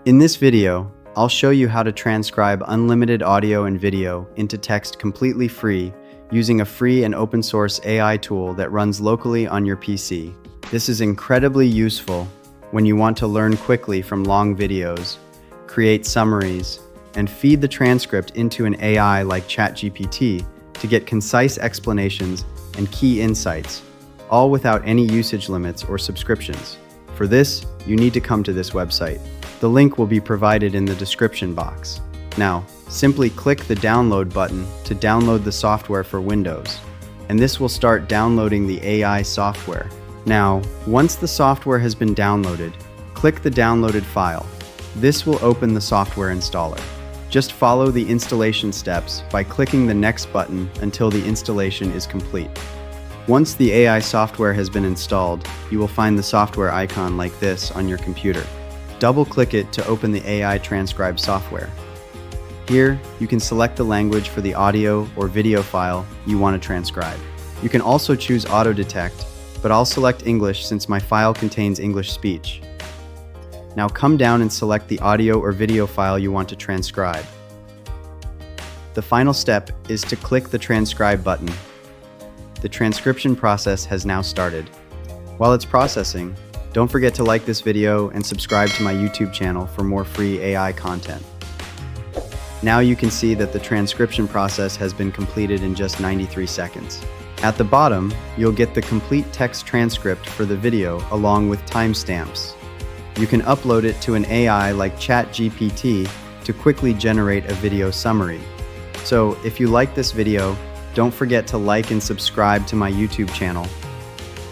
In this video, I'll show you how to transcribe unlimited audio and video into text completely free using a free and open source AI tool that runs locally on your PC. This is incredibly useful when you want to learn quickly from long videos, create summaries, and feed the transcript into an AI like ChatGPT to get concise explanations and key insights, all without any usage limits or subscriptions. For this, you need to come to this website. The link will be provided in the description box. Now, simply click the download button to download the software for Windows, and this will start downloading the AI software. Now, once the software has been downloaded, click the downloaded file. This will open the software installer. Just follow the installation steps by clicking the next button until the installation is complete. Once the AI software has been installed, you will find the software icon like this on your computer. Double-click it to open the AI Transcribe software. Here, you can select the language for the audio or video file you want to transcribe. You can also choose Auto Detect, but I'll select English since my file contains English speech. Now come down and select the audio or video file you want to transcribe. The final step is to click the Transcribe button. The transcription process has now started. While it's processing, don't forget to like this video and subscribe to my YouTube channel for more free AI content. Now you can see that the transcription process has been completed in just 93 seconds. At the bottom, you'll get the complete text transcript for the video along with timestamps. You can upload it to an AI like ChatGPT to quickly generate a video summary. So if you like this video, don't forget to like and subscribe to my YouTube channel